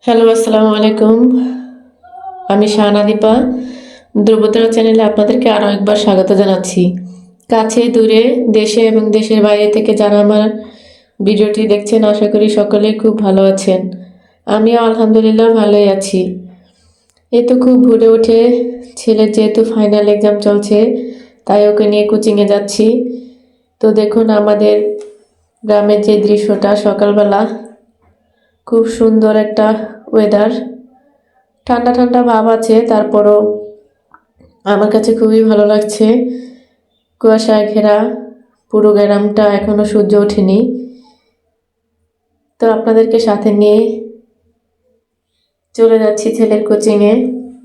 Hello, আসসালামু আলাইকুম। আমি শাহানা দীপা। ধ্রুবতারা চ্যানেলে আপনাদেরকে আরও একবার স্বাগত জানাচ্ছি। কাছে দূরে, দেশে এবং দেশের বাইরে থেকে যারা আমার ভিডিওটি দেখছেন, আশা করি সকলেই খুব ভালো আছেন। আমিও আলহামদুলিল্লাহ ভালোই আছি। এই তো খুব ভোরে উঠে ছেলের যেহেতু ফাইনাল এক্সাম চলছে, তাই ওকে নিয়ে কোচিংয়ে যাচ্ছি। তো দেখুন আমাদের গ্রামের যে দৃশ্যটা, সকালবেলা খুব সুন্দর একটা ওয়েদার, ঠান্ডা ঠান্ডা ভাব আছে, তারপরও আমার কাছে খুবই ভালো লাগছে। কুয়াশায় ঘেরা পুরো গ্রামটা, এখনো সূর্য ওঠেনি। তো আপনাদেরকে সাথে নিয়ে চলে যাচ্ছি ছেলের কোচিংয়ে।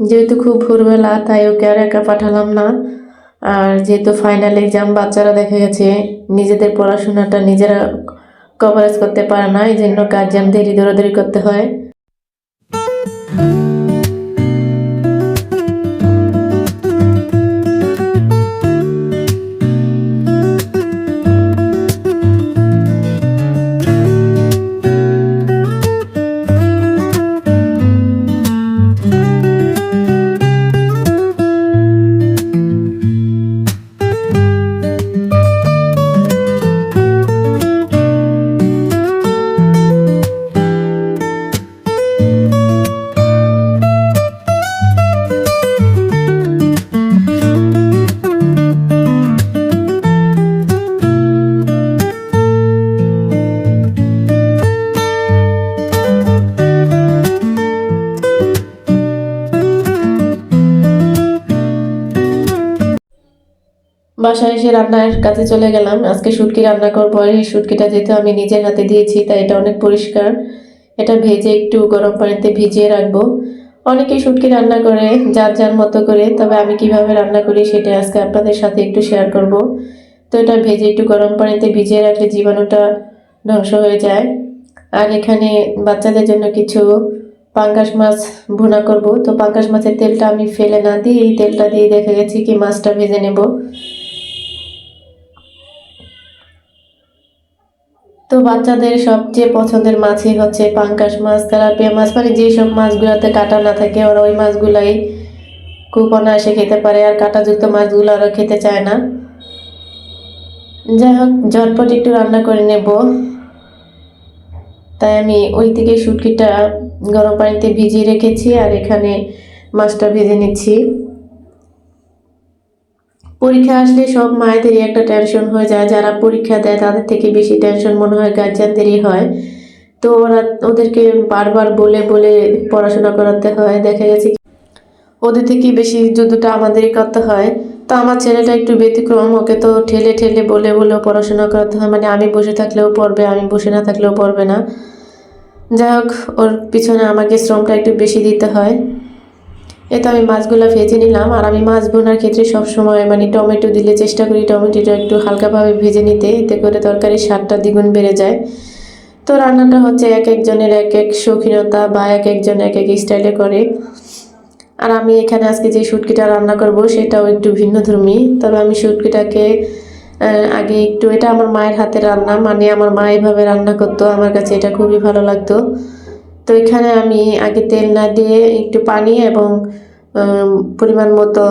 যেহেতু খুব ভোরবেলা, তাই ওকে আর একা পাঠালাম না। আর যেহেতু ফাইনাল এক্সাম, বাচ্চারা দেখা গেছে নিজেদের পড়াশোনাটা নিজেরা কভারেজ করতে পারে না, এই জন্য গার্জিয়ানদের দৌড়াদৌড়ি করতে হয়। বাসায় এসে রান্নার কাছে চলে গেলাম। আজকে শুটকি রান্না করবো। আর এই শুটকিটা যেহেতু আমি নিজের হাতে দিয়েছি, তাই এটা অনেক পরিষ্কার। এটা ভেজে একটু গরম পানিতে ভিজিয়ে রাখবো। অনেকেই শুটকি রান্না করে যার যার মতো করে, তবে আমি কিভাবে রান্না করি সেটা আজকে আপনাদের সাথে একটু শেয়ার করব। তো এটা ভেজে একটু গরম পানিতে ভিজিয়ে রাখলে জীবাণুটা ধ্বংস হয়ে যায়। আর এখানে বাচ্চাদের জন্য কিছু পাঙ্গাস মাছ ভুনা করব। তো পাঙ্গাস মাছের তেলটা আমি ফেলে না দিয়ে এই তেলটা দিয়ে দেখা গেছে কি মাছটা ভেজে নেব। তো বাচ্চাদের সবচেয়ে পছন্দের মাছই হচ্ছে পাঙ্গাস মাছ, তেলাপিয়া মাছ, মানে যেসব মাছগুলোতে কাঁটা না থাকে ওরা ওই মাছগুলাই খুব অনায়াসে খেতে পারে, আর কাঁটাযুক্ত মাছগুলো ওরা খেতে চায় না। যাই হোক, ঝটপট একটু রান্না করে নেব, তাই আমি ওই দিকে শুটকিটা গরম পানিতে ভিজিয়ে রেখেছি আর এখানে মাছটা ভেজে নিচ্ছি। পরীক্ষা আসলে সব মায়েদেরই একটা টেনশন হয়ে যায়, যারা পরীক্ষা দেয় তাদের থেকে বেশি টেনশন মনে হয় গার্জিয়ানদেরই হয়। তো ওদেরকে বারবার বলে বলে পড়াশোনা করাতে হয়, দেখা গেছে ওদের থেকে বেশি যুদ্ধটা আমাদেরই করতে হয়। তো আমার ছেলেটা একটু ব্যতিক্রম, ওকে তো ঠেলে ঠেলে বলে বলে পড়াশোনা করাতে হয়, মানে আমি বসে থাকলেও পড়বে, আমি বসে না থাকলেও পড়বে না। যাই হোক, ওর পিছনে আমাকে শ্রমটা একটু বেশি দিতে হয়। তো আমি মাছগুলো ভেজে নিলাম। আর আমি মাছ বোনার ক্ষেত্রে সবসময় মানে টমেটো দিলে চেষ্টা করি টমেটোটা একটু হালকাভাবে ভেজে নিতে, এতে করে তরকারির স্বাদটা দ্বিগুণ বেড়ে যায়। তো রান্নাটা হচ্ছে এক একজনের এক এক শৌখিনতা বা এক একজন এক এক স্টাইলে করে। আর আমি এখানে আজকে যে শুটকিটা রান্না করব সেটাও একটু ভিন্নধর্মী। তবে আমি শুটকিটাকে আগে একটু, এটা আমার মায়ের হাতে রান্না, মানে আমার মা এভাবে রান্না করতো, আমার কাছে এটা খুবই ভালো লাগতো। তো এখানে আমি আগে তেল না দিয়ে একটু পানি এবং পরিমাণ মতো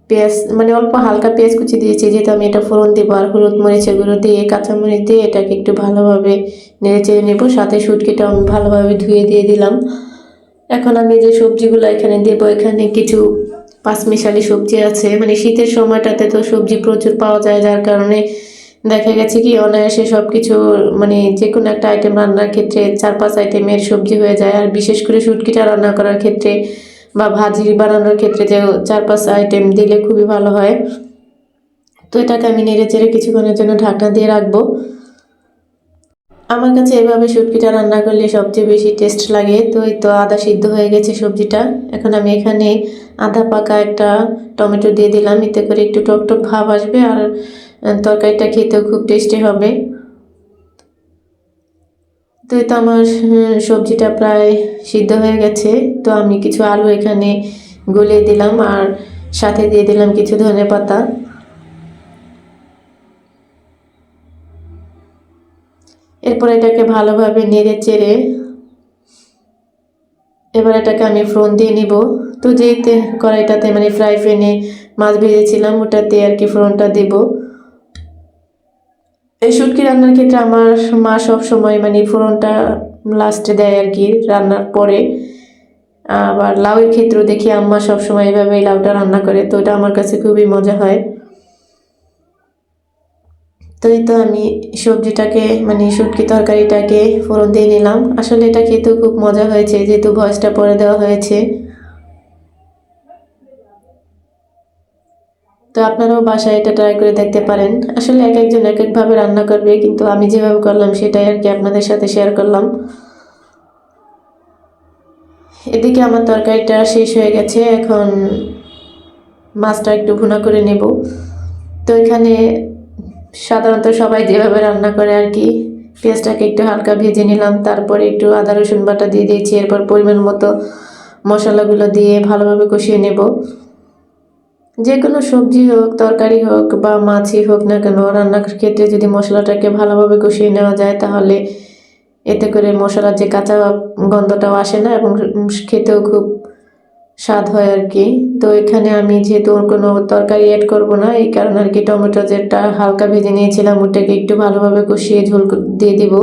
পেঁয়াজ, মানে অল্প হালকা পেঁয়াজ কুচি দিয়েছি, যেহেতু আমি এটা ফোড়ন দিব। আর হলুদ মরিচের গুঁড়ো দিয়ে কাঁচামরিচ দিয়ে এটাকে একটু ভালোভাবে নেড়ে চেড়ে নেব। সাথে শুটকিটা আমি ভালোভাবে ধুয়ে দিয়ে দিলাম। এখন আমি যে সবজিগুলো এখানে দেব, এখানে কিছু পাঁচমিশালি সবজি আছে, মানে শীতের সময়টাতে তো সবজি প্রচুর পাওয়া যায়, যার কারণে দেখা গেছে কি অনায়াসে সব কিছু, মানে যে কোনো একটা আইটেম রান্নার ক্ষেত্রে 4-5 আইটেমের সবজি হয়ে যায়। আর বিশেষ করে শুটকিটা রান্না করার ক্ষেত্রে বা ভাজি বানানোর ক্ষেত্রে যে 4-5 আইটেম দিলে খুবই ভালো হয়। তো এটাকে আমি নেড়ে চেড়ে কিছুক্ষণের জন্য ঢাকনা দিয়ে রাখবো। আমার কাছে এভাবে শুটকিটা রান্না করলে সবচেয়ে বেশি টেস্ট লাগে। তো এই তো আদা সিদ্ধ হয়ে গেছে সবজিটা। এখন আমি এখানে আধা পাকা একটা টমেটো দিয়ে দিলাম, এতে করে একটু টক টক ভাব আসবে আর তরকারিটা খেতেও খুব টেস্টি হবে। তো এই তো আমার সবজিটা প্রায় সিদ্ধ হয়ে গেছে। তো আমি কিছু আলু এখানে গলিয়ে দিলাম আর সাথে দিয়ে দিলাম কিছু ধনেপাতা। এরপর এটাকে ভালোভাবে নেড়ে চেড়ে এবার এটাকে আমি ফোড়ন দিয়ে নিব। তো যে কড়াইটাতে মানে ফ্রাই প্যানে মাছ ভেজেছিলাম ওটাতে আর কি ফোড়নটা দেব। এই শুটকি রান্নার ক্ষেত্রে আমার মা সব সময় মানে ফোড়নটা লাস্টে দেয় আর কি রান্নার পরে। আবার লাউয়ের ক্ষেত্রেও দেখি আম্মা সবসময় এভাবে লাউটা রান্না করে, তো এটা আমার কাছে খুবই মজা হয়। তো এই তো আমি সবজিটাকে মানে শুটকি তরকারিটাকে ফোড়ন দিয়ে নিলাম। আসলে এটা খেতেও খুব মজা হয়েছে যেহেতু ভয়েসটা পরে দেওয়া হয়েছে। তো আপনারাও বাসায় এটা ট্রাই করে দেখতে পারেন। আসলে এক একজন এক একভাবে রান্না করবে, কিন্তু আমি যেভাবে করলাম সেটাই আর কি আপনাদের সাথে শেয়ার করলাম। এদিকে আমার তরকারিটা শেষ হয়ে গেছে, এখন মাছটা একটু ভুনা করে নেব। তো এখানে সাধারণত সবাই যেভাবে রান্না করে আর কি, পেঁয়াজটাকে একটু হালকা ভেজে নিলাম, তারপরে একটু আদা রসুন বাটা দিয়ে দিয়েছি, এরপর পরিমাণ মতো মশলাগুলো দিয়ে ভালোভাবে কষিয়ে নেব। যে কোনো সবজি হোক, তরকারি হোক বা মাছই হোক না কেন, রান্নার ক্ষেত্রে যদি মশলাটাকে ভালোভাবে কষিয়ে নেওয়া যায় তাহলে এতে করে মশলার যে কাঁচা গন্ধটাও আসে না এবং খেতেও খুব স্বাদ হয় আর কি। তো এখানে আমি যেহেতু কোনো তরকারি অ্যাড করব না, এই কারণে আর কি টমেটো যেটা হালকা ভেজে নিয়েছিলাম ওটাকে একটু ভালোভাবে কষিয়ে ঝোল দিয়ে দিব।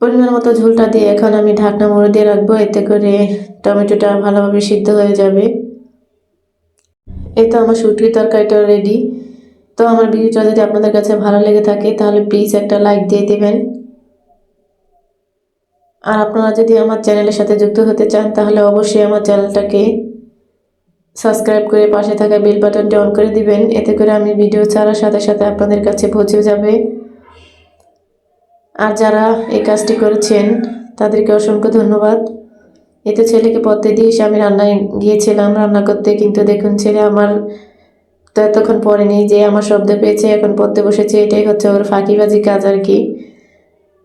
পরিমাণ মতো ঝোলটা দিয়ে এখন আমি ঢাকনা মুড়ে দিয়ে রাখবো, এতে করে টমেটোটা ভালোভাবে সিদ্ধ হয়ে যাবে। এই তো আমার শুটকি তরকারিটা রেডি। তো আমার ভিডিওটা যদি আপনাদের কাছে ভালো লেগে থাকে তাহলে প্লিজ একটা লাইক দিয়ে দেবেন। আর আপনারা যদি আমার চ্যানেলের সাথে যুক্ত হতে চান তাহলে অবশ্যই আমার চ্যানেলটাকে সাবস্ক্রাইব করে পাশে থাকা বেল বাটনটি অন করে দিবেন, এতে করে আমি ভিডিও ছাড়ার সাথে সাথে আপনাদের কাছে পৌঁছে যাবে। আর যারা এই কাজটি করেছেন তাদেরকে অসংখ্য ধন্যবাদ। এতে ছেলেকে পড়তে দিয়ে এসে আমি রান্নায় গিয়েছিলাম রান্না করতে, কিন্তু দেখুন ছেলে আমার তো এতক্ষণ পড়েনি, যে আমার শব্দ পেয়েছে এখন পড়তে বসেছে, এটাই হচ্ছে ওর ফাঁকিবাজি কাজ আর কি।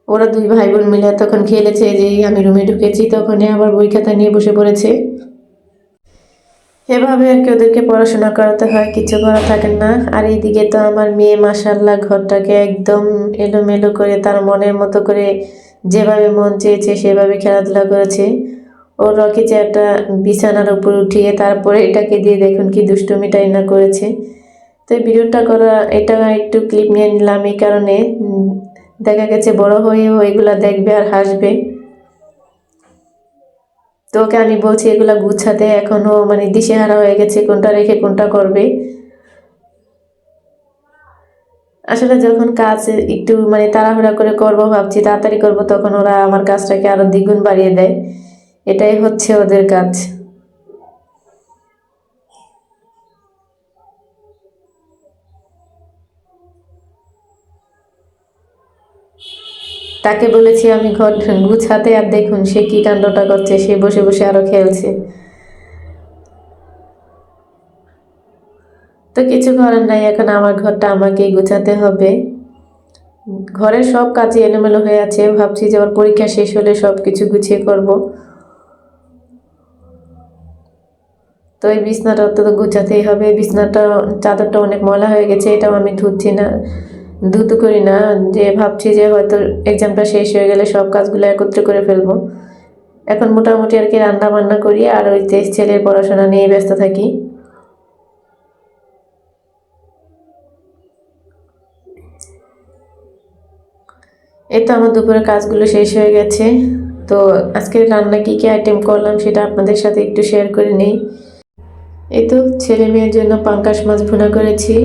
ওরা দুই ভাই বোন মিলে এতক্ষণ খেলেছে, যেই আমি রুমে ঢুকেছি তখনই আবার বই খাতা নিয়ে বসে পড়েছে। এভাবে আর কি ওদেরকে পড়াশোনা করাতে হয়, কিছু করা থাকে না। আর এইদিকে তো আমার মেয়ে মাশাআল্লাহ ঘরটাকে একদম এলোমেলো করে তার মনের মতো করে যেভাবে মন চেয়েছে সেভাবে খেলাধুলা করেছে। ওর রকি চেয়ারটা বিছানার উপর উঠিয়ে তারপরে এটাকে দিয়ে দেখুন কি দুষ্টুমিটাই না করেছে। তো এই ভিডিওটা করা এটা একটু ক্লিপ নিয়ে নিলাম এই কারণে, দেখা গেছে বড় হয়েও এগুলা দেখবে আর হাসবে। তো ওকে আমি বলছি এগুলা গুছাতে, এখনো মানে দিশেহারা হয়ে গেছে কোনটা রেখে কোনটা করবে। আসলে যখন কাজ একটু মানে তাড়াহুড়া করে করব ভাবছি তাড়াতাড়ি করব, তখন ওরা আমার কাজটাকে আরো দ্বিগুণ বাড়িয়ে দেয়। এটাই হচ্ছে ওদের কাজ। তাকে বলেছি আমি ঘর গুছাতে, আর দেখুন সে কি কাণ্ডটা করছে, সে বসে বসে আরো খেলছে। তো কিছু করার নাই, এখন আমার ঘরটা আমাকেই গুছাতে হবে। ঘরের সব কাজই এলোমেলো হয়ে আছে, ভাবছি যে ওর পরীক্ষা শেষ হলে সব কিছু গুছিয়ে করব। তো এই বিছনাটা তো গুছাতেই হবে, বিছনাটা চাদরটা অনেক ময়লা হয়ে গেছে, এটাও আমি ধুচ্ছি না, ধুতে করি না, যে ভাবছি যে হয়তো এক্সামটা শেষ হয়ে গেলে সব কাজগুলো একত্রে করে ফেলবো। এখন মোটামুটি আর কি রান্না বান্না করি আর ওই ছেলের পড়াশোনা নিয়ে ব্যস্ত থাকি। এই তো আমার দুপুরের কাজগুলো শেষ হয়ে গেছে। তো আজকে রান্না কী কী আইটেম করলাম সেটা আপনাদের সাথে একটু শেয়ার করে নেই। এই তো ছেলে মেয়ের জন্য পাঙ্কাশ মাছ ভুনা করেছি।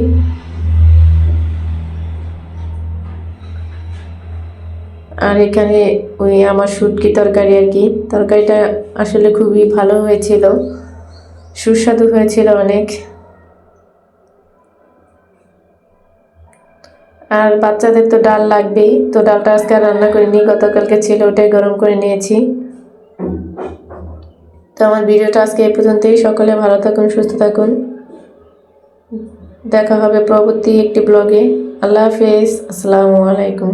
আর এখানে ওই আমার শুটকি তরকারি আর কি, তরকারিটা আসলে খুবই ভালো হয়েছিল, সুস্বাদু হয়েছিল অনেক। আর বাচ্চাদের তো ডাল লাগবেই, তো ডালটা আজকে আর রান্না করিনি, গতকালকে ছিল ওটাই গরম করে নিয়েছি। তো আমার ভিডিওটা আজকে এই পর্যন্তই। সকলে ভালো থাকুন, সুস্থ থাকুন, দেখা হবে পরবর্তী একটি ব্লগে। আল্লাহ হাফেজ, আসসালামু আলাইকুম।